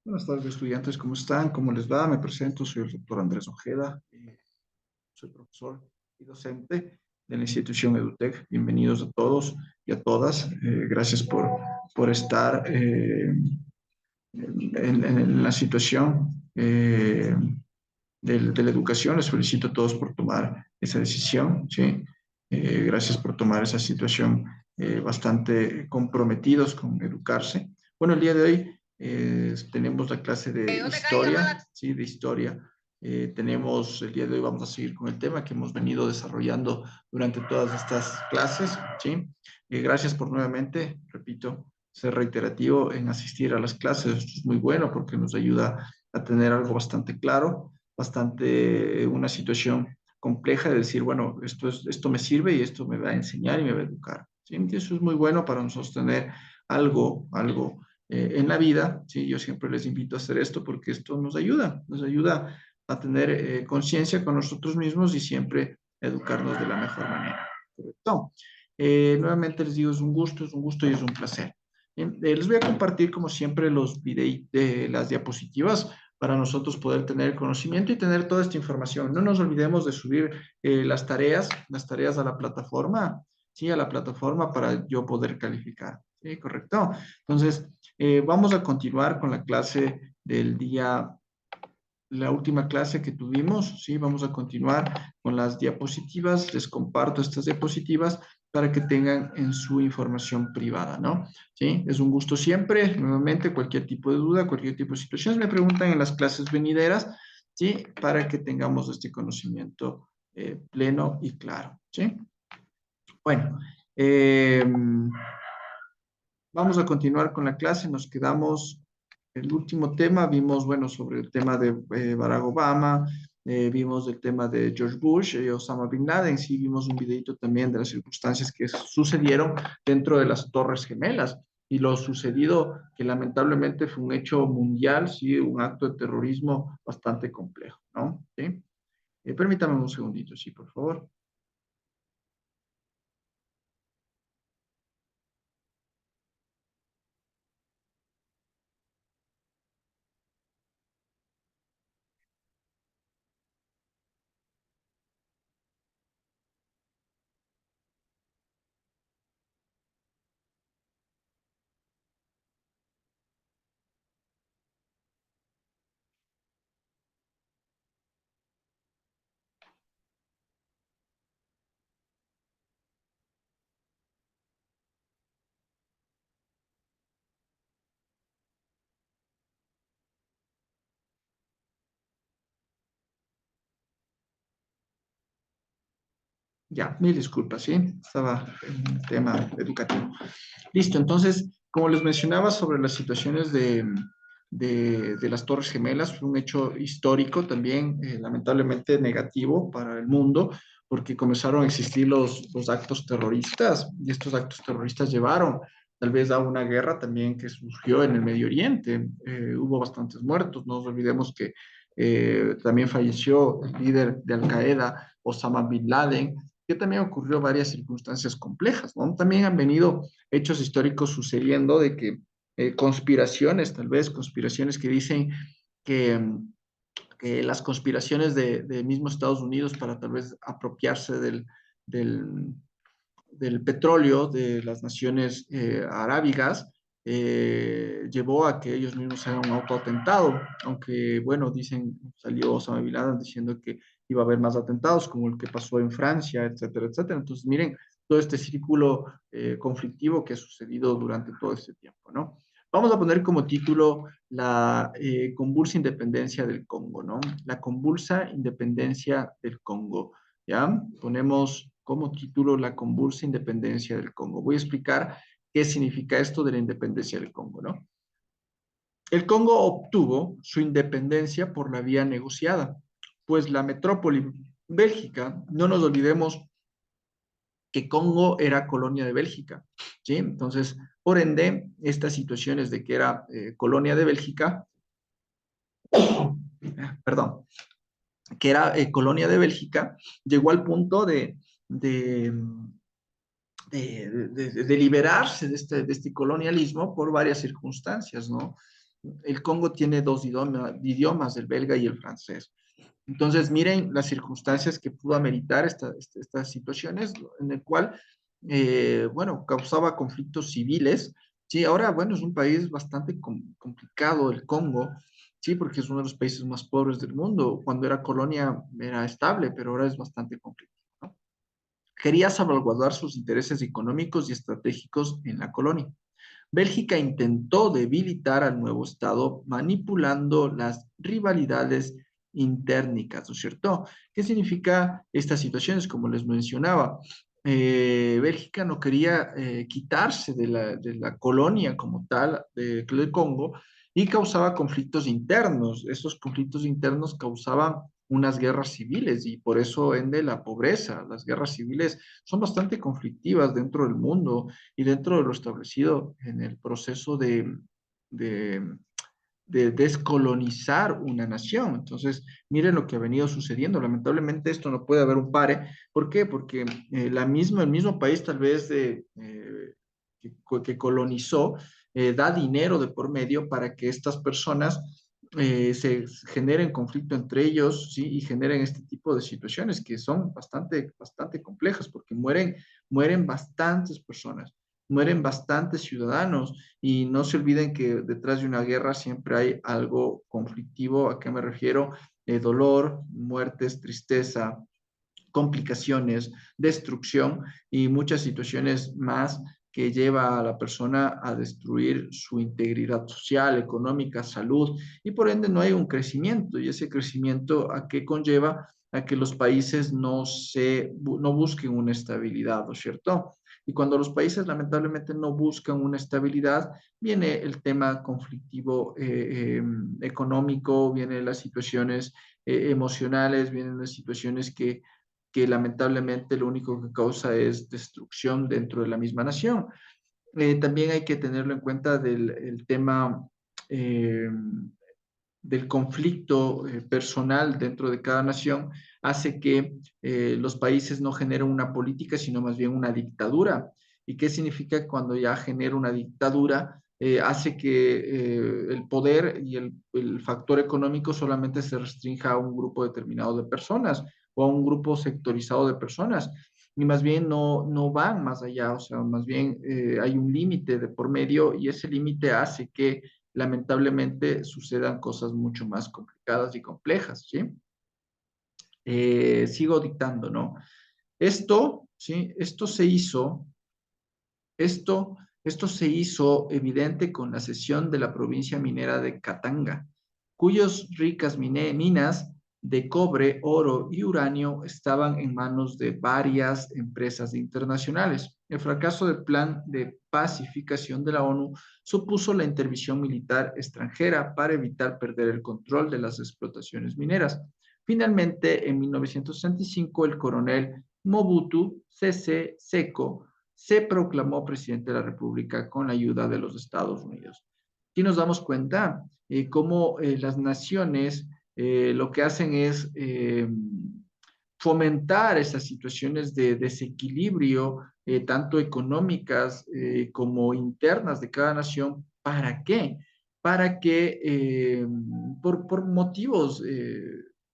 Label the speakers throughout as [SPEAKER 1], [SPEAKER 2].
[SPEAKER 1] Buenas tardes, estudiantes, ¿cómo están? ¿Cómo les va? Me presento, soy el doctor Andrés Ojeda, soy profesor y docente de la institución EduTech. Bienvenidos a todos y a todas. Gracias por estar en la situación de la educación. Les felicito a todos por tomar esa decisión, ¿sí? Gracias por tomar esa situación bastante comprometidos con educarse. Bueno, el día de hoy tenemos la clase de historia, ¿sí? De historia. Tenemos, el día de hoy vamos a seguir con el tema que hemos venido desarrollando durante todas estas clases, ¿sí? Gracias por nuevamente, repito, ser reiterativo en asistir a las clases. Esto es muy bueno porque nos ayuda a tener algo bastante claro, bastante una situación compleja de decir, bueno, esto me sirve y esto me va a enseñar y me va a educar. ¿Sí? Y eso es muy bueno para nosotros tener algo en la vida. ¿Sí? Yo siempre les invito a hacer esto porque esto nos ayuda a tener conciencia con nosotros mismos y siempre educarnos de la mejor manera. ¿Correcto? Nuevamente les digo, es un gusto y es un placer. Bien, les voy a compartir, como siempre, los videos de las diapositivas para nosotros poder tener conocimiento y tener toda esta información. No nos olvidemos de subir las tareas a la plataforma, sí, a la plataforma para yo poder calificar. Sí, correcto. Entonces, vamos a continuar con la clase del día, la última clase que tuvimos, ¿sí? Vamos a continuar con las diapositivas. Les comparto estas diapositivas para que tengan en su información privada, ¿no? ¿Sí? Es un gusto siempre. Nuevamente, cualquier tipo de duda, cualquier tipo de situaciones, me preguntan en las clases venideras, ¿sí? Para que tengamos este conocimiento pleno y claro, ¿sí? Bueno, eh, vamos a continuar con la clase. Nos quedamos, el último tema, vimos, bueno, sobre el tema de Barack Obama, vimos el tema de George Bush y Osama Bin Laden. Sí, vimos un videito también de las circunstancias que sucedieron dentro de las Torres Gemelas y lo sucedido, que lamentablemente fue un hecho mundial, sí, un acto de terrorismo bastante complejo, ¿no? ¿Sí? Permítame un segundito, sí, por favor. Ya, mil disculpas, sí, estaba en un tema educativo. Listo, entonces, como les mencionaba sobre las situaciones de las Torres Gemelas, fue un hecho histórico también, lamentablemente negativo para el mundo, porque comenzaron a existir los actos terroristas y estos actos terroristas llevaron tal vez a una guerra también que surgió en el Medio Oriente. Hubo bastantes muertos, no nos olvidemos que también falleció el líder de Al Qaeda, Osama Bin Laden, que también ocurrió varias circunstancias complejas, ¿no? También han venido hechos históricos sucediendo de que conspiraciones, tal vez conspiraciones que dicen que, que las conspiraciones de mismo Estados Unidos para tal vez apropiarse del, del petróleo de las naciones arábigas llevó a que ellos mismos hagan un autoatentado, aunque bueno, dicen, salió Osama Bin Laden diciendo que iba a haber más atentados, como el que pasó en Francia, etcétera, etcétera. Entonces, miren, todo este círculo conflictivo que ha sucedido durante todo este tiempo, ¿no? Vamos a poner como título la convulsa independencia del Congo, ¿no? La convulsa independencia del Congo, ¿ya? Ponemos como título la convulsa independencia del Congo. Voy a explicar qué significa esto de la independencia del Congo, ¿no? El Congo obtuvo su independencia por la vía negociada, pues la metrópoli Bélgica, no nos olvidemos que Congo era colonia de Bélgica, ¿sí? Entonces, por ende, estas situaciones de que era colonia de Bélgica, perdón, que era colonia de Bélgica, llegó al punto de, de liberarse de este colonialismo por varias circunstancias, ¿no? El Congo tiene dos idiomas, el belga y el francés. Entonces, miren las circunstancias que pudo ameritar estas situaciones, en el cual, bueno, causaba conflictos civiles. Sí, ahora, bueno, es un país bastante complicado el Congo, sí, porque es uno de los países más pobres del mundo. Cuando era colonia era estable, pero ahora es bastante complicado, ¿no? Quería salvaguardar sus intereses económicos y estratégicos en la colonia. Bélgica intentó debilitar al nuevo Estado manipulando las rivalidades internas, ¿no es cierto? ¿Qué significa estas situaciones? Como les mencionaba, Bélgica no quería quitarse de la colonia como tal del Congo y causaba conflictos internos. Estos conflictos internos causaban unas guerras civiles y por eso ende la pobreza. Las guerras civiles son bastante conflictivas dentro del mundo y dentro de lo establecido en el proceso de, de descolonizar una nación. Entonces, miren lo que ha venido sucediendo. Lamentablemente esto no puede haber un pare. ¿Por qué? Porque el mismo país tal vez que colonizó da dinero de por medio para que estas personas se generen conflicto entre ellos, ¿sí? Y generen este tipo de situaciones que son bastante complejas porque mueren bastantes personas, mueren bastantes ciudadanos y no se olviden que detrás de una guerra siempre hay algo conflictivo. ¿A qué me refiero? Dolor, muertes, tristeza, complicaciones, destrucción y muchas situaciones más que lleva a la persona a destruir su integridad social, económica, salud, y por ende no hay un crecimiento. Y ese crecimiento a qué conlleva a que los países no busquen una estabilidad, ¿no es cierto? Y cuando los países lamentablemente no buscan una estabilidad, viene el tema conflictivo económico, vienen las situaciones emocionales, vienen las situaciones que lamentablemente lo único que causa es destrucción dentro de la misma nación. También hay que tenerlo en cuenta el tema eh, del conflicto personal dentro de cada nación, hace que los países no generen una política, sino más bien una dictadura. ¿Y qué significa cuando ya genera una dictadura? Hace que el poder y el factor económico solamente se restrinja a un grupo determinado de personas o a un grupo sectorizado de personas. Y más bien no van más allá, o sea, más bien hay un límite de por medio y ese límite hace que lamentablemente sucedan cosas mucho más complicadas y complejas, ¿sí? Sigo dictando, ¿no? Esto, ¿sí? Esto se hizo evidente con la cesión de la provincia minera de Katanga, cuyas ricas minas de cobre, oro y uranio estaban en manos de varias empresas internacionales. El fracaso del plan de pacificación de la ONU supuso la intervención militar extranjera para evitar perder el control de las explotaciones mineras. Finalmente, en 1965, el coronel Mobutu Sese Seko se proclamó presidente de la República con la ayuda de los Estados Unidos. Aquí nos damos cuenta cómo las naciones lo que hacen es fomentar esas situaciones de desequilibrio, tanto económicas como internas de cada nación. ¿Para qué? Para que por motivos,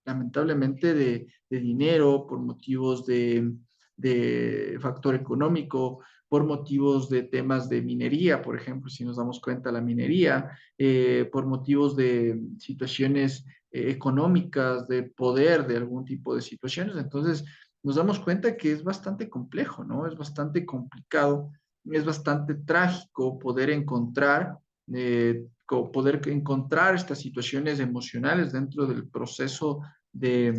[SPEAKER 1] lamentablemente, de dinero, por motivos de factor económico, por motivos de temas de minería, por ejemplo, si nos damos cuenta, la minería, por motivos de situaciones económicas, de poder, de algún tipo de situaciones. Entonces, nos damos cuenta que es bastante complejo, ¿no? Es bastante complicado, es bastante trágico poder encontrar estas situaciones emocionales dentro del proceso de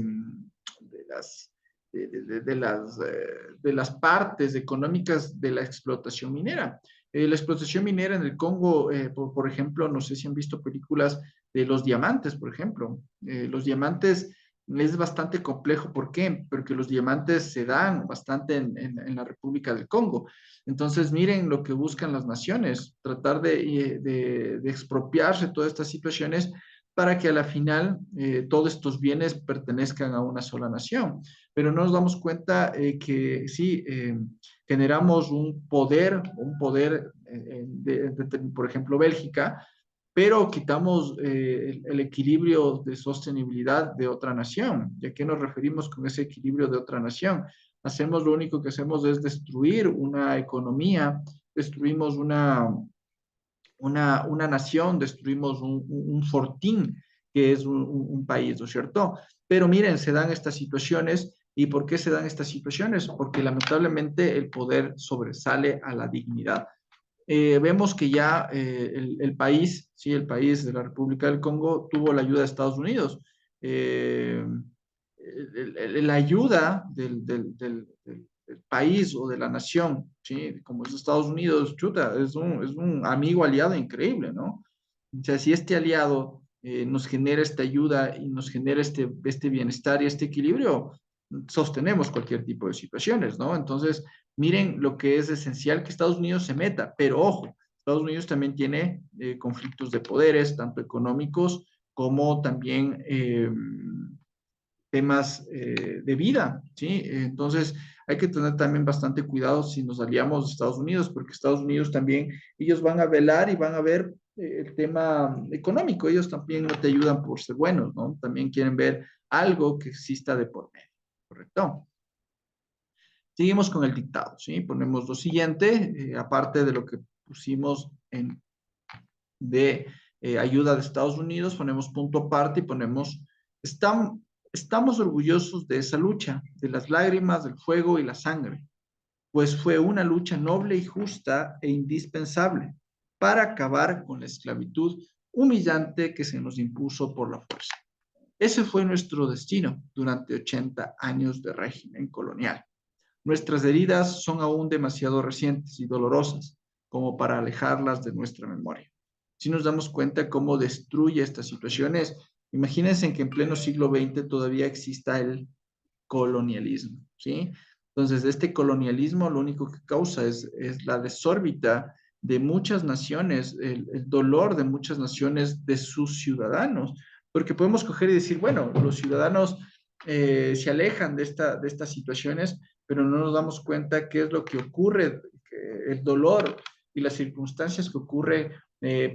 [SPEAKER 1] las de las partes económicas de la explotación minera. La explotación minera en el Congo, por ejemplo, no sé si han visto películas de los diamantes, por ejemplo. Los diamantes es bastante complejo. ¿Por qué? Porque los diamantes se dan bastante en la República del Congo. Entonces, miren lo que buscan las naciones, tratar de expropiarse todas estas situaciones para que a la final todos estos bienes pertenezcan a una sola nación. Pero no nos damos cuenta que sí, generamos un poder por ejemplo, Bélgica, pero quitamos el equilibrio de sostenibilidad de otra nación. ¿Y a qué nos referimos con ese equilibrio de otra nación? Lo único que hacemos es destruir una economía, destruimos una nación, destruimos un fortín que es un país, ¿no es cierto? Pero miren, se dan estas situaciones. ¿Y por qué se dan estas situaciones? Porque lamentablemente el poder sobresale a la dignidad. Vemos que ya el país, sí, el país de la República del Congo tuvo la ayuda de Estados Unidos. Eh, la ayuda del país o de la nación, ¿sí? Como es Estados Unidos, chuta, es un amigo aliado increíble, ¿no? O sea, si este aliado nos genera esta ayuda y nos genera este bienestar y este equilibrio, sostenemos cualquier tipo de situaciones, ¿no? Entonces, miren lo que es esencial que Estados Unidos se meta, pero ojo, Estados Unidos también tiene conflictos de poderes, tanto económicos como también temas de vida, ¿sí? Entonces, hay que tener también bastante cuidado si nos aliamos a Estados Unidos, porque Estados Unidos también, ellos van a velar y van a ver el tema económico, ellos también no te ayudan por ser buenos, ¿no? También quieren ver algo que exista de por medio, ¿correcto? Seguimos con el dictado, ¿sí? Ponemos lo siguiente, aparte de lo que pusimos de ayuda de Estados Unidos, ponemos punto aparte y ponemos, estamos orgullosos de esa lucha, de las lágrimas, del fuego y la sangre, pues fue una lucha noble y justa e indispensable para acabar con la esclavitud humillante que se nos impuso por la fuerza. Ese fue nuestro destino durante 80 años de régimen colonial. Nuestras heridas son aún demasiado recientes y dolorosas como para alejarlas de nuestra memoria. Si nos damos cuenta cómo destruye estas situaciones, imagínense que en pleno siglo XX todavía exista el colonialismo, ¿sí? Entonces, este colonialismo lo único que causa es la desórbita de muchas naciones, el dolor de muchas naciones de sus ciudadanos, porque podemos coger y decir, bueno, los ciudadanos se alejan de estas situaciones, pero no nos damos cuenta qué es lo que ocurre, el dolor y las circunstancias que ocurre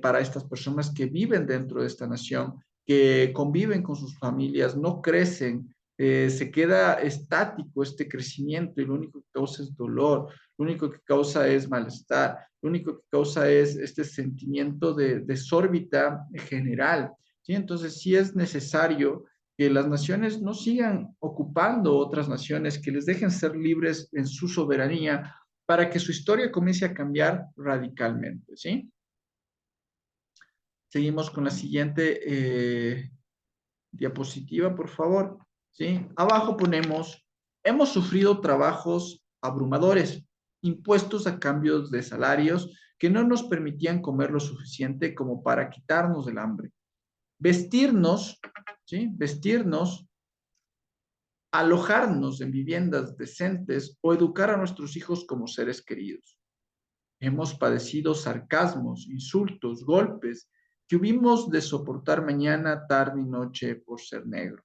[SPEAKER 1] para estas personas que viven dentro de esta nación, que conviven con sus familias, no crecen, se queda estático este crecimiento y lo único que causa es dolor, lo único que causa es malestar, lo único que causa es este sentimiento de desórbita general, ¿sí? Entonces sí es necesario que las naciones no sigan ocupando otras naciones, que les dejen ser libres en su soberanía para que su historia comience a cambiar radicalmente, ¿sí? Seguimos con la siguiente diapositiva, por favor. ¿Sí? Abajo ponemos, hemos sufrido trabajos abrumadores, impuestos a cambios de salarios que no nos permitían comer lo suficiente como para quitarnos del hambre. Vestirnos, ¿sí? Vestirnos, alojarnos en viviendas decentes o educar a nuestros hijos como seres queridos. Hemos padecido sarcasmos, insultos, golpes que hubimos de soportar mañana, tarde y noche por ser negros.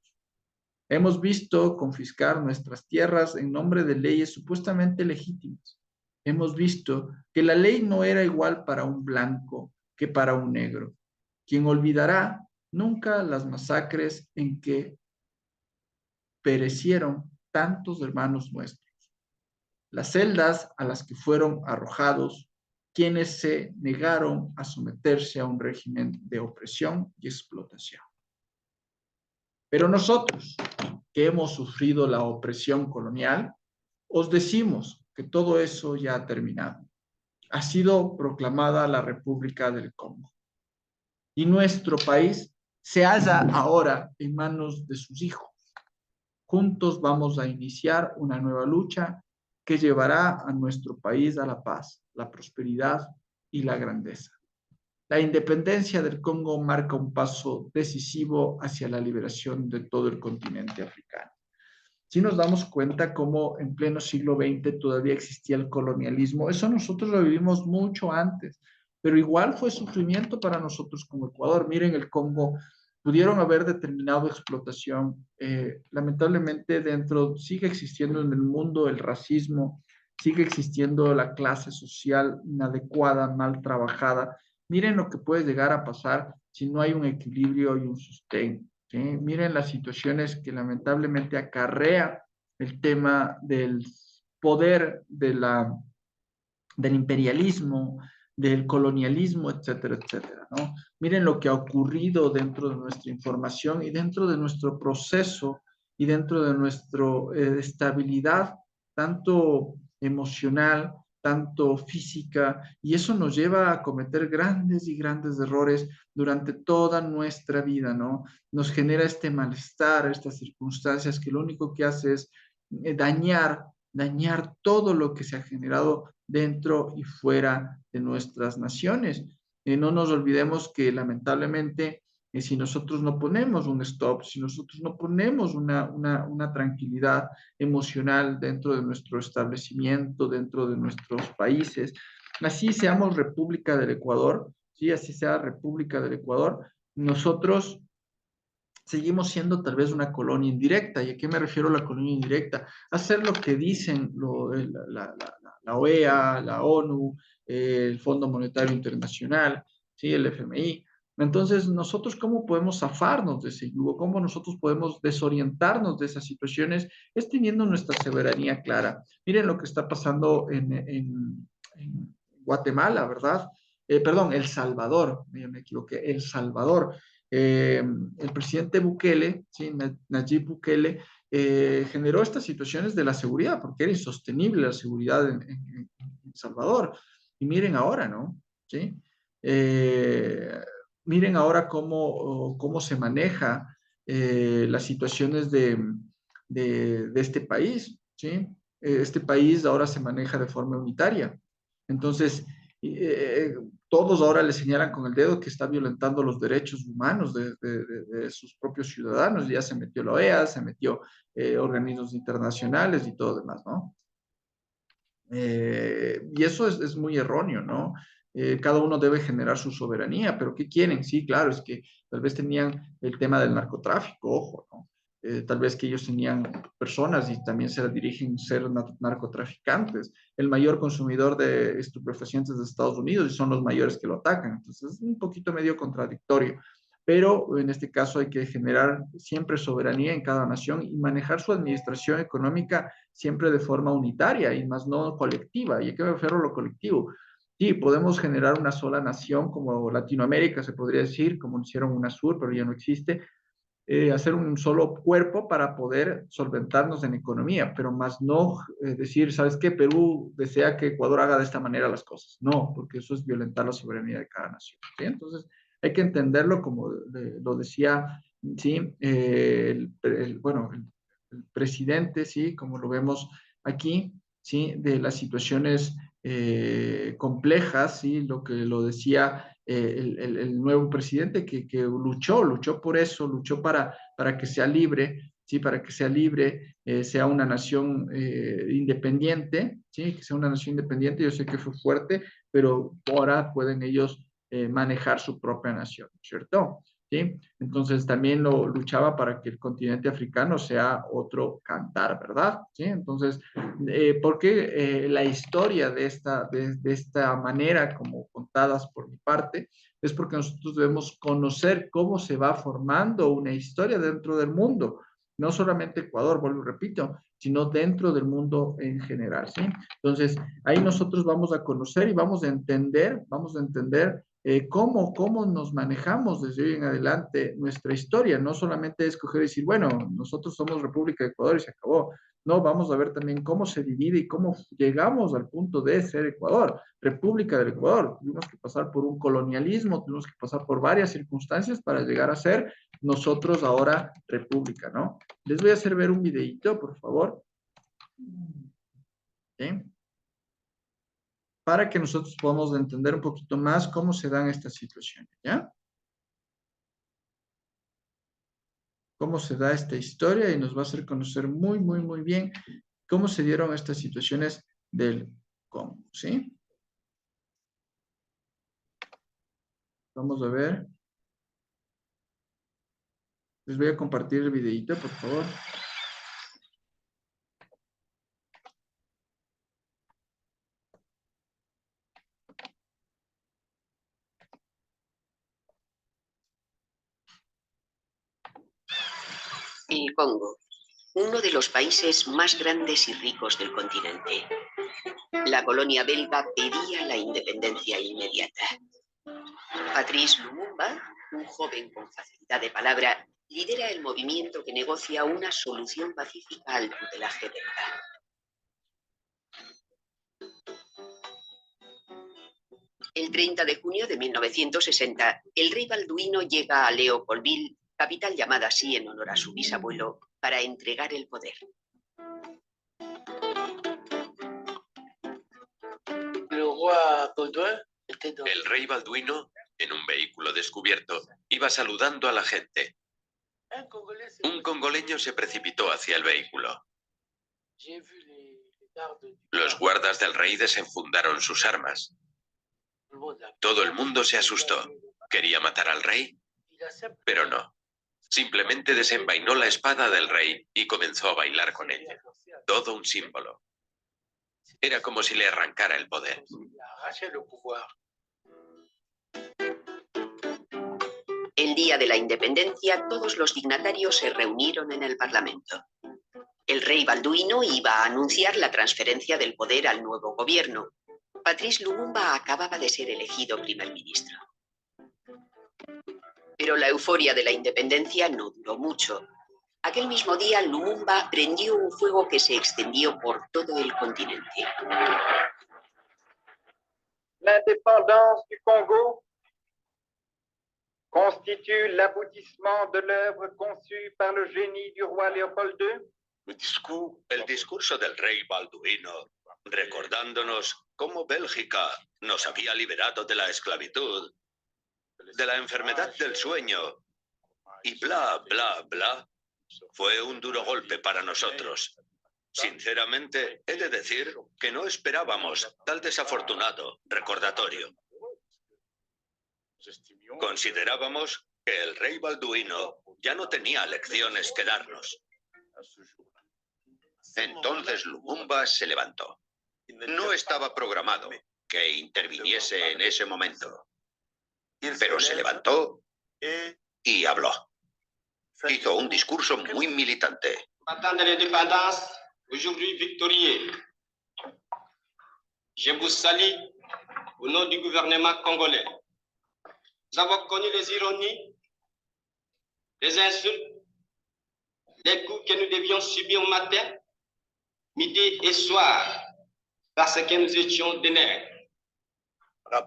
[SPEAKER 1] Hemos visto confiscar nuestras tierras en nombre de leyes supuestamente legítimas. Hemos visto que la ley no era igual para un blanco que para un negro. ¿Quién olvidará nunca las masacres en que perecieron tantos hermanos nuestros? Las celdas a las que fueron arrojados quienes se negaron a someterse a un régimen de opresión y explotación. Pero nosotros, que hemos sufrido la opresión colonial, os decimos que todo eso ya ha terminado. Ha sido proclamada la República del Congo. Y nuestro país se halla ahora en manos de sus hijos. Juntos vamos a iniciar una nueva lucha que llevará a nuestro país a la paz, la prosperidad y la grandeza. La independencia del Congo marca un paso decisivo hacia la liberación de todo el continente africano. Si nos damos cuenta cómo en pleno siglo XX todavía existía el colonialismo, eso nosotros lo vivimos mucho antes, pero igual fue sufrimiento para nosotros como Ecuador. Miren, el Congo pudieron haber determinado explotación. Lamentablemente dentro sigue existiendo en el mundo el racismo, sigue existiendo la clase social inadecuada, mal trabajada, Miren lo que puede llegar a pasar si no hay un equilibrio y un sostén. ¿Sí? Miren las situaciones que lamentablemente acarrea el tema del poder del imperialismo, del colonialismo, etcétera, etcétera, ¿no? Miren lo que ha ocurrido dentro de nuestra información y dentro de nuestro proceso y dentro de nuestra estabilidad, tanto emocional, tanto física, y eso nos lleva a cometer grandes y grandes errores durante toda nuestra vida, ¿no? Nos genera este malestar, estas circunstancias que lo único que hace es dañar todo lo que se ha generado dentro y fuera de nuestras naciones. No nos olvidemos que lamentablemente si nosotros no ponemos un stop, si nosotros no ponemos una tranquilidad emocional dentro de nuestro establecimiento, dentro de nuestros países, así seamos República del Ecuador, ¿sí? Así sea República del Ecuador, nosotros seguimos siendo tal vez una colonia indirecta. ¿Y a qué me refiero a la colonia indirecta? Hacer lo que dicen la OEA, la ONU, el Fondo Monetario Internacional, ¿sí? El FMI. Entonces, nosotros, ¿cómo podemos zafarnos de ese yugo? ¿Cómo nosotros podemos desorientarnos de esas situaciones? Es teniendo nuestra soberanía clara. Miren lo que está pasando en Guatemala, ¿verdad? Perdón, El Salvador, me equivoqué, El Salvador. El presidente Bukele, ¿sí? Nayib Bukele, generó estas situaciones de la seguridad, porque era insostenible la seguridad en Salvador. Y miren ahora, ¿no? ¿Sí? Eh, Miren ahora cómo se maneja las situaciones de este país, ¿sí? Este país ahora se maneja de forma unitaria. Entonces, eh, todos ahora le señalan con el dedo que está violentando los derechos humanos de sus propios ciudadanos. Ya se metió la OEA, se metió organismos internacionales y todo demás, ¿no? Y eso es muy erróneo, ¿no? Cada uno debe generar su soberanía, pero ¿qué quieren? Sí, claro, es que tal vez tenían el tema del narcotráfico, ojo, ¿no? Tal vez que ellos tenían personas y también se dirigen ser narcotraficantes, el mayor consumidor de estupefacientes de Estados Unidos y son los mayores que lo atacan. Entonces es un poquito medio contradictorio, pero en este caso hay que generar siempre soberanía en cada nación y manejar su administración económica siempre de forma unitaria y más no colectiva. ¿Y a qué me refiero a lo colectivo? Sí, podemos generar una sola nación como Latinoamérica, se podría decir, como hicieron UNASUR, pero ya no existe, hacer un solo cuerpo para poder solventarnos en economía, pero más no decir, ¿sabes qué? Perú desea que Ecuador haga de esta manera las cosas. No, porque eso es violentar la soberanía de cada nación. ¿Sí? Entonces, hay que entenderlo como lo decía, ¿sí? Bueno, el presidente, ¿sí? Como lo vemos aquí, ¿sí? De las situaciones complejas, ¿sí? Lo que lo decía el nuevo presidente que luchó por eso, luchó para que sea libre, ¿sí? Para que sea libre, sea una nación independiente, ¿sí? Que sea una nación independiente. Yo sé que fue fuerte, pero ahora pueden ellos manejar su propia nación, ¿cierto? ¿Sí? Entonces también lo luchaba para que el continente africano sea otro cantar, ¿verdad? ¿Sí? Entonces, ¿por qué la historia de esta manera, como contadas por mi parte? Es porque nosotros debemos conocer cómo se va formando una historia dentro del mundo, no solamente Ecuador, vuelvo y repito, sino dentro del mundo en general, ¿sí? Entonces, ahí nosotros vamos a conocer y vamos a entender cómo nos manejamos desde hoy en adelante nuestra historia, no solamente escoger y decir, bueno, nosotros somos República de Ecuador y se acabó. No, vamos a ver también cómo se divide y cómo llegamos al punto de ser Ecuador, República del Ecuador. Tuvimos que pasar por un colonialismo, tuvimos que pasar por varias circunstancias para llegar a ser nosotros ahora República, ¿no? Les voy a hacer ver un videito, por favor, ¿sí? Para que nosotros podamos entender un poquito más cómo se dan estas situaciones, ¿ya? Cómo se da esta historia y nos va a hacer conocer muy bien cómo se dieron estas situaciones del Congo, ¿sí? Vamos a ver. Les voy a compartir el videito, por favor.
[SPEAKER 2] El Congo, uno de los países más grandes y ricos del continente. La colonia belga pedía la independencia inmediata. Patrice Lumumba, un joven con facilidad de palabra, lidera el movimiento que negocia una solución pacífica al tutelaje belga. El 30 de junio de 1960, el rey Balduino llega a Leopoldville, capital llamada así en honor a su bisabuelo, para entregar el poder.
[SPEAKER 3] El rey Balduino, en un vehículo descubierto, iba saludando a la gente. Un congoleño se precipitó hacia el vehículo. Los guardas del rey desenfundaron sus armas. Todo el mundo se asustó. Quería matar al rey, pero no. Simplemente desenvainó la espada del rey y comenzó a bailar con ella. Todo un símbolo. Era como si le arrancara el poder.
[SPEAKER 2] El día de la independencia, todos los dignatarios se reunieron en el Parlamento. El rey Balduino iba a anunciar la transferencia del poder al nuevo gobierno. Patrice Lumumba acababa de ser elegido primer ministro. Pero la euforia de la independencia no duró mucho. Aquel mismo día, Lumumba prendió un fuego que se extendió por todo el continente.
[SPEAKER 4] L'indépendance du Congo constitue l'aboutissement de l'œuvre conçue par le génie du roi Léopold II.
[SPEAKER 3] El discurso del rey Balduino, recordándonos cómo Bélgica nos había liberado de la esclavitud, de la enfermedad del sueño, y bla, bla, bla, fue un duro golpe para nosotros. Sinceramente, he de decir que no esperábamos tal desafortunado recordatorio. Considerábamos que el rey Balduino ya no tenía lecciones que darnos. Entonces Lumumba se levantó. No estaba programado que interviniese en ese momento, pero se levantó y habló. Hizo un discurso muy militante.
[SPEAKER 5] Matin de l'indépendance, aujourd'hui victorieux. Je vous salue au nom du gouvernement congolais. Nous avons connu les ironies, les insultes, les coups que nous devions subir matin, midi et soir, parce que nous étions des nègres.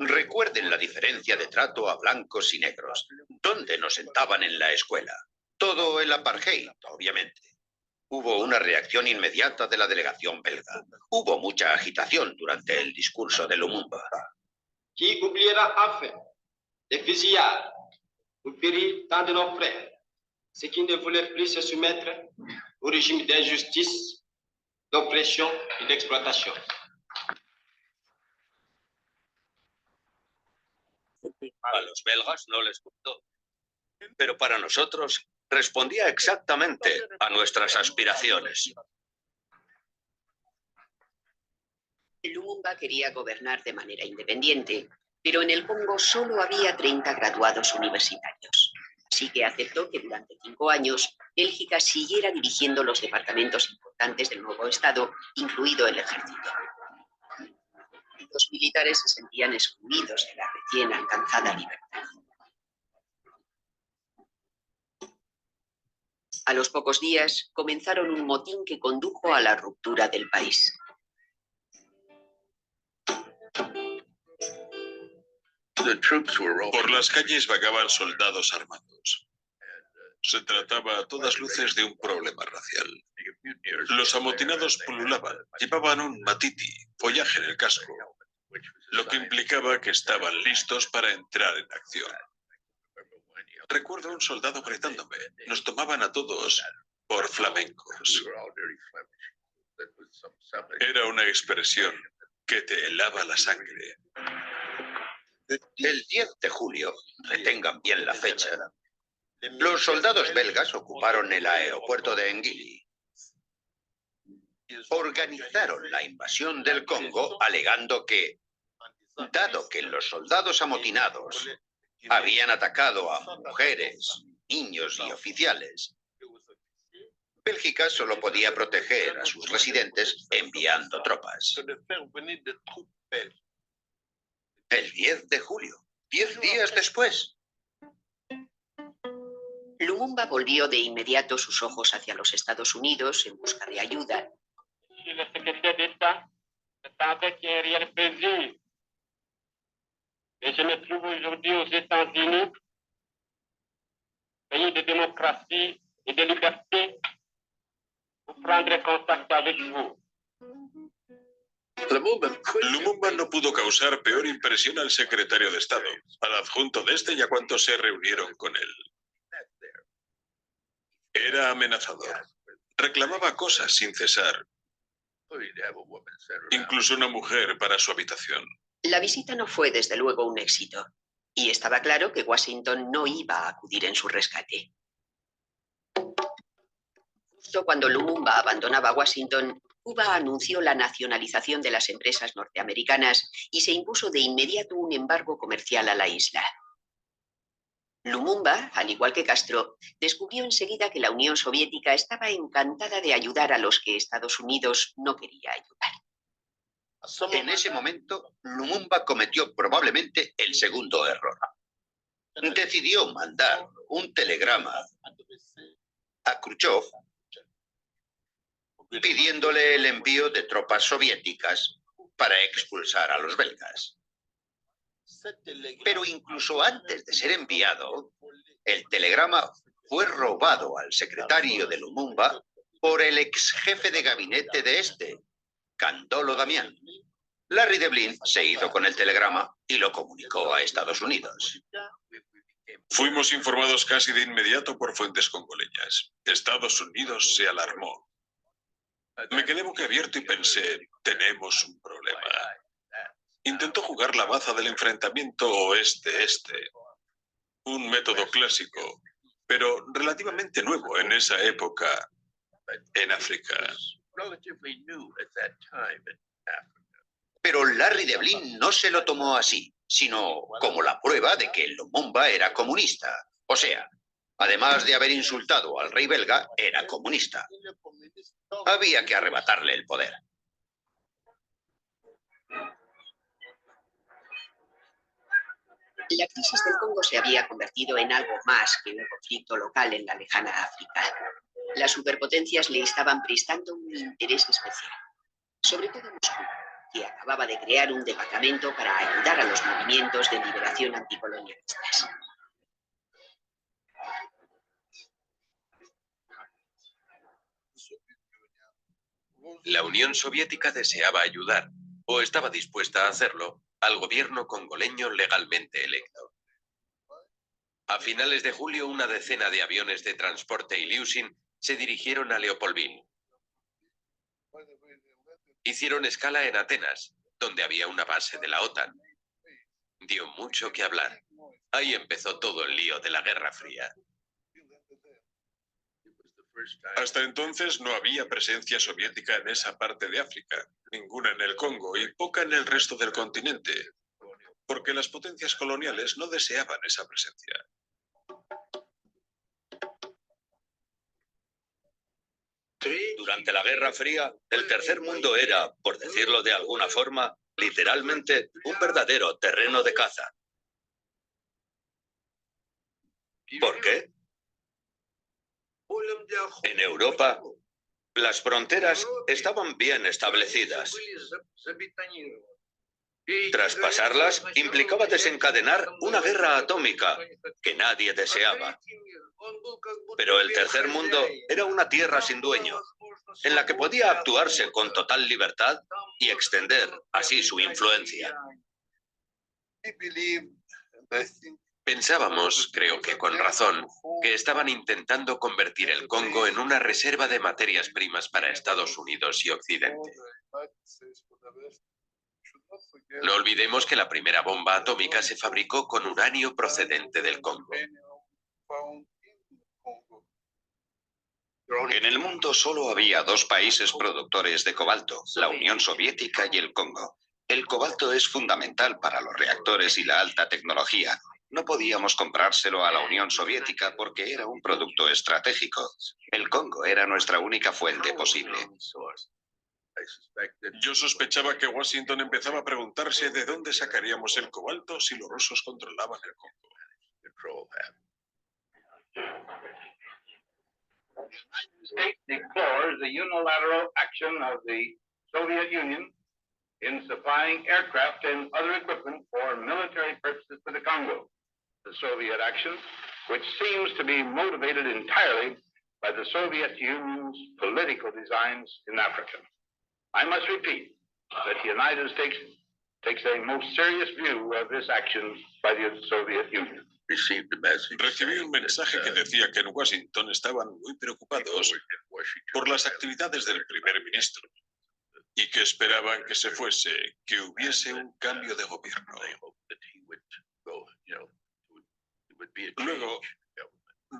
[SPEAKER 3] Recuerden la diferencia de trato a blancos y negros. ¿Dónde nos sentaban en la escuela? Todo el apartheid, obviamente. Hubo una reacción inmediata de la delegación belga. Hubo mucha agitación durante el discurso de Lumumba.
[SPEAKER 5] Qui oubliera enfin les fusillades où périrent tant de nos frères, ceux qui ne voulaient plus se soumettre au régime d'injustice, d'oppression et d'exploitation.
[SPEAKER 3] A los belgas no les gustó, pero para nosotros respondía exactamente a nuestras aspiraciones.
[SPEAKER 2] Lumumba quería gobernar de manera independiente, pero en el Congo solo había 30 graduados universitarios. Así que aceptó que durante 5 años Bélgica siguiera dirigiendo los departamentos importantes del nuevo Estado, incluido el ejército. Los militares se sentían excluidos de la recién alcanzada libertad. A los pocos días comenzaron un motín que condujo a la ruptura del país.
[SPEAKER 6] Por las calles vagaban soldados armados. Se trataba a todas luces de un problema racial. Los amotinados pululaban, llevaban un matiti, follaje en el casco, lo que implicaba que estaban listos para entrar en acción. Recuerdo a un soldado gritándome, nos tomaban a todos por flamencos. Era una expresión que te helaba la sangre.
[SPEAKER 3] El 10 de julio, retengan bien la fecha, los soldados belgas ocuparon el aeropuerto de Ngili. Organizaron la invasión del Congo alegando que, dado que los soldados amotinados habían atacado a mujeres, niños y oficiales,
[SPEAKER 7] Bélgica solo podía proteger a sus residentes enviando tropas. El 10 de julio, 10 días después.
[SPEAKER 2] Lumumba volvió de inmediato sus ojos hacia los Estados Unidos en busca de ayuda.
[SPEAKER 5] Monsieur le secrétaire d'État, c'est avec un réel plaisir. Et je me trouve aujourd'hui aux États-Unis, pays de démocratie et de liberté, pour prendre contact avec vous.
[SPEAKER 6] Lumumba no pudo causar peor impresión al secretario de Estado, al adjunto de este y a cuantos se reunieron con él. Era amenazador. Reclamaba cosas sin cesar. Incluso una mujer para su habitación.
[SPEAKER 2] La visita no fue desde luego un éxito, y estaba claro que Washington no iba a acudir en su rescate. Justo cuando Lumumba abandonaba Washington, Cuba anunció la nacionalización de las empresas norteamericanas y se impuso de inmediato un embargo comercial a la isla. Lumumba, al igual que Castro, descubrió enseguida que la Unión Soviética estaba encantada de ayudar a los que Estados Unidos no quería ayudar.
[SPEAKER 7] En ese momento, Lumumba cometió probablemente el segundo error. Decidió mandar un telegrama a Khrushchev pidiéndole el envío de tropas soviéticas para expulsar a los belgas. Pero incluso antes de ser enviado, el telegrama fue robado al secretario de Lumumba por el ex jefe de gabinete de este, Candolo Damián. Larry Devlin se hizo con el telegrama y lo comunicó a Estados Unidos.
[SPEAKER 6] Fuimos informados casi de inmediato por fuentes congoleñas. Estados Unidos se alarmó. Me quedé boquiabierto y pensé, tenemos un problema. Intentó jugar la baza del enfrentamiento oeste-este. Un método clásico, pero relativamente nuevo en esa época en África.
[SPEAKER 7] Pero Larry Devlin no se lo tomó así, sino como la prueba de que Lumumba era comunista. O sea, además de haber insultado al rey belga, era comunista. Había que arrebatarle el poder.
[SPEAKER 2] La crisis del Congo se había convertido en algo más que un conflicto local en la lejana África. Las superpotencias le estaban prestando un interés especial, sobre todo Moscú, que acababa de crear un departamento para ayudar a los movimientos de liberación anticolonialistas.
[SPEAKER 8] La Unión Soviética deseaba ayudar, o estaba dispuesta a hacerlo, al gobierno congoleño legalmente electo. A finales de julio, una decena de aviones de transporte Ilyushin se dirigieron a Leopoldville. Hicieron escala en Atenas, donde había una base de la OTAN. Dio mucho que hablar. Ahí empezó todo el lío de la Guerra Fría.
[SPEAKER 6] Hasta entonces no había presencia soviética en esa parte de África, ninguna en el Congo y poca en el resto del continente, porque las potencias coloniales no deseaban esa presencia.
[SPEAKER 3] Durante la Guerra Fría, el Tercer Mundo era, por decirlo de alguna forma, literalmente un verdadero terreno de caza. ¿Por qué? En Europa, las fronteras estaban bien establecidas. Traspasarlas implicaba desencadenar una guerra atómica que nadie deseaba. Pero el Tercer Mundo era una tierra sin dueño, en la que podía actuarse con total libertad y extender así su influencia.
[SPEAKER 8] Pensábamos, creo que con razón, que estaban intentando convertir el Congo en una reserva de materias primas para Estados Unidos y Occidente. No olvidemos que la primera bomba atómica se fabricó con uranio procedente del Congo.
[SPEAKER 7] En el mundo solo había dos países productores de cobalto, la Unión Soviética y el Congo. El cobalto es fundamental para los reactores y la alta tecnología, No podíamos comprárselo a la Unión Soviética porque era un producto estratégico. El Congo era nuestra única fuente posible.
[SPEAKER 6] Yo sospechaba que Washington empezaba a preguntarse de dónde sacaríamos el cobalto si los rusos controlaban el Congo.
[SPEAKER 4] State deplores the unilateral action of the Soviet Union in supplying aircraft and other equipment for military purposes to the Congo. The Soviet action, which seems to be motivated entirely by the Soviet Union's political designs in Africa. I must repeat that the United States takes a most serious view of this action by the Soviet Union.
[SPEAKER 6] Recibí un mensaje que decía que en Washington estaban muy preocupados por las actividades del primer ministro y que esperaban que se fuese, que hubiese un cambio de gobierno. Luego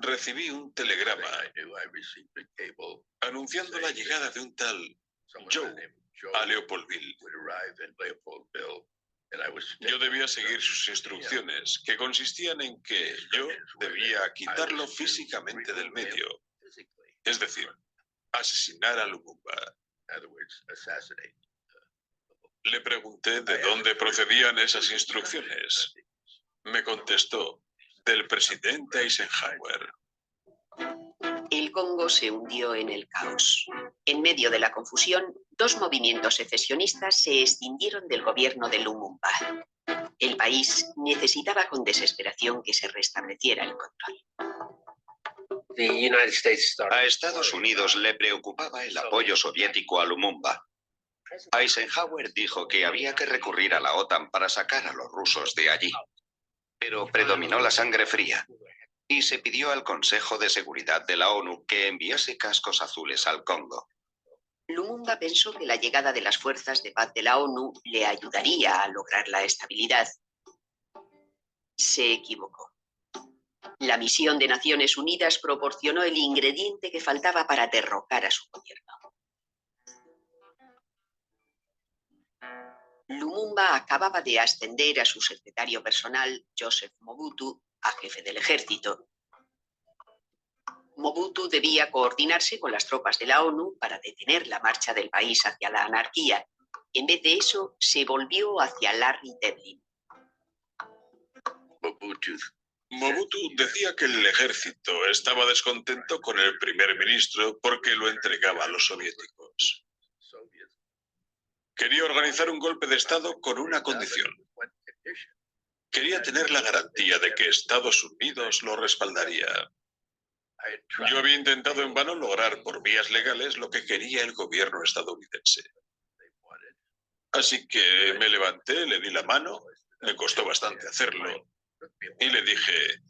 [SPEAKER 6] recibí un telegrama anunciando la llegada de un tal Joe a Leopoldville. Yo debía seguir sus instrucciones, que consistían en que yo debía quitarlo físicamente del medio, es decir, asesinar a Lumumba. Le pregunté de dónde procedían esas instrucciones. Me contestó, del presidente Eisenhower.
[SPEAKER 2] El Congo se hundió en el caos. En medio de la confusión, dos movimientos secesionistas se extinguieron del gobierno de Lumumba. El país necesitaba con desesperación que se restableciera el control.
[SPEAKER 7] A Estados Unidos le preocupaba el apoyo soviético a Lumumba. Eisenhower dijo que había que recurrir a la OTAN para sacar a los rusos de allí. Pero predominó la sangre fría y se pidió al Consejo de Seguridad de la ONU que enviase cascos azules al Congo.
[SPEAKER 2] Lumumba pensó que la llegada de las fuerzas de paz de la ONU le ayudaría a lograr la estabilidad. Se equivocó. La misión de Naciones Unidas proporcionó el ingrediente que faltaba para derrocar a su gobierno. Lumumba acababa de ascender a su secretario personal, Joseph Mobutu, a jefe del ejército. Mobutu debía coordinarse con las tropas de la ONU para detener la marcha del país hacia la anarquía. En vez de eso, se volvió hacia Larry Devlin.
[SPEAKER 6] Mobutu decía que el ejército estaba descontento con el primer ministro porque lo entregaba a los soviéticos. Quería organizar un golpe de Estado con una condición. Quería tener la garantía de que Estados Unidos lo respaldaría. Yo había intentado en vano lograr por vías legales lo que quería el gobierno estadounidense. Así que me levanté, le di la mano, me costó bastante hacerlo, y le dije,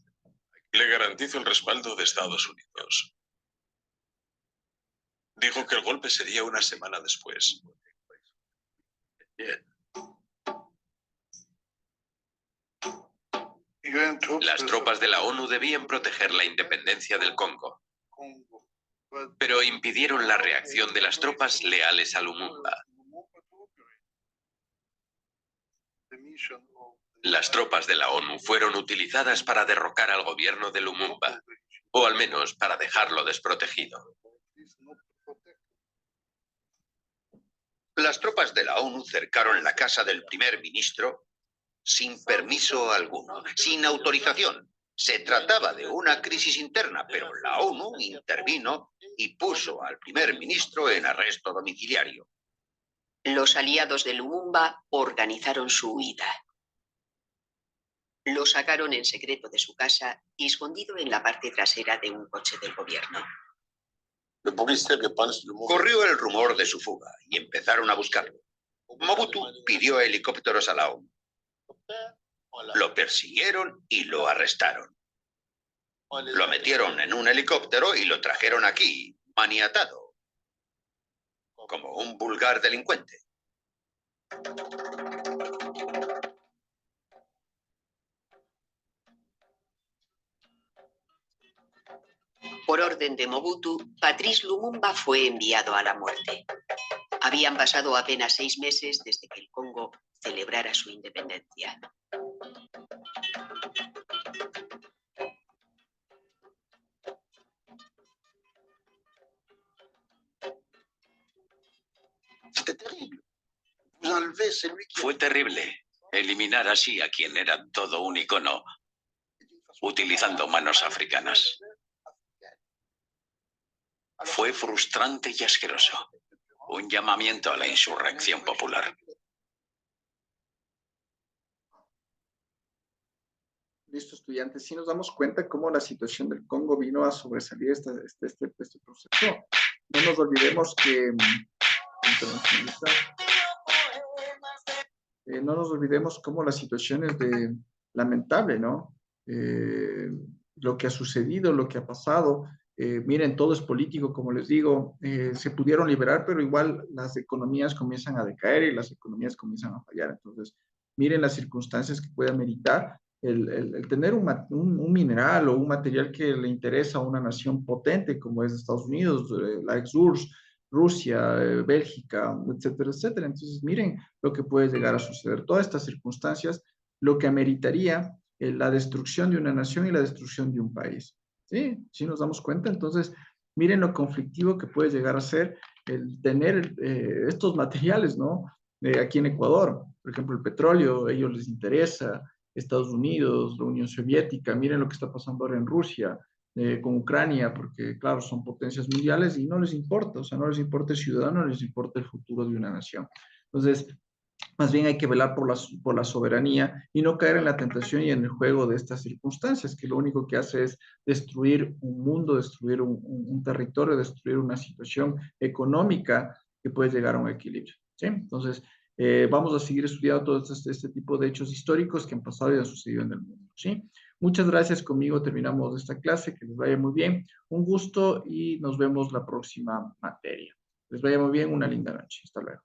[SPEAKER 6] le garantizo el respaldo de Estados Unidos. Dijo que el golpe sería una semana después.
[SPEAKER 8] Las tropas de la ONU debían proteger la independencia del Congo, pero impidieron la reacción de las tropas leales a Lumumba. Las tropas de la ONU fueron utilizadas para derrocar al gobierno de Lumumba, o al menos para dejarlo desprotegido.
[SPEAKER 7] Las tropas de la ONU cercaron la casa del primer ministro sin permiso alguno, sin autorización. Se trataba de una crisis interna, pero la ONU intervino y puso al primer ministro en arresto domiciliario.
[SPEAKER 2] Los aliados de Lumumba organizaron su huida. Lo sacaron en secreto de su casa y escondido en la parte trasera de un coche del gobierno.
[SPEAKER 7] Corrió el rumor de su fuga y empezaron a buscarlo. Mobutu pidió helicópteros a la ONU. Lo persiguieron y lo arrestaron. Lo metieron en un helicóptero y lo trajeron aquí, maniatado, como un vulgar delincuente.
[SPEAKER 2] Por orden de Mobutu, Patrice Lumumba fue enviado a la muerte. Habían pasado apenas 6 meses desde que el Congo celebrara su independencia.
[SPEAKER 9] Fue terrible eliminar así a quien era todo un icono, utilizando manos africanas. Fue frustrante y asqueroso. Un llamamiento a la insurrección popular.
[SPEAKER 1] Listo, estudiantes. Sí nos damos cuenta cómo la situación del Congo vino a sobresalir este proceso. No nos olvidemos que... no nos olvidemos cómo la situación es lamentable, ¿no? Lo que ha sucedido, lo que ha pasado. Miren, todo es político, como les digo. Se pudieron liberar, pero igual las economías comienzan a decaer y las economías comienzan a fallar. Entonces, miren las circunstancias que puede ameritar el tener un mineral o un material que le interesa a una nación potente como es Estados Unidos, la ex-URSS, Rusia, Bélgica, etcétera, etcétera. Entonces, miren lo que puede llegar a suceder. Todas estas circunstancias, lo que ameritaría la destrucción de una nación y la destrucción de un país. ¿Sí? ¿Sí nos damos cuenta? Entonces, miren lo conflictivo que puede llegar a ser el tener estos materiales, ¿no? Aquí en Ecuador, por ejemplo, el petróleo, a ellos les interesa, Estados Unidos, la Unión Soviética, miren lo que está pasando ahora en Rusia, con Ucrania, porque claro, son potencias mundiales y no les importa, o sea, no les importa el ciudadano, no les importa el futuro de una nación. Entonces, más bien hay que velar por la soberanía y no caer en la tentación y en el juego de estas circunstancias, que lo único que hace es destruir un mundo, destruir un territorio, destruir una situación económica que puede llegar a un equilibrio. ¿Sí? Entonces, vamos a seguir estudiando todo este tipo de hechos históricos que han pasado y han sucedido en el mundo. ¿Sí? Muchas gracias, conmigo terminamos esta clase, que les vaya muy bien, un gusto y nos vemos la próxima materia. Les vaya muy bien, una linda noche. Hasta luego.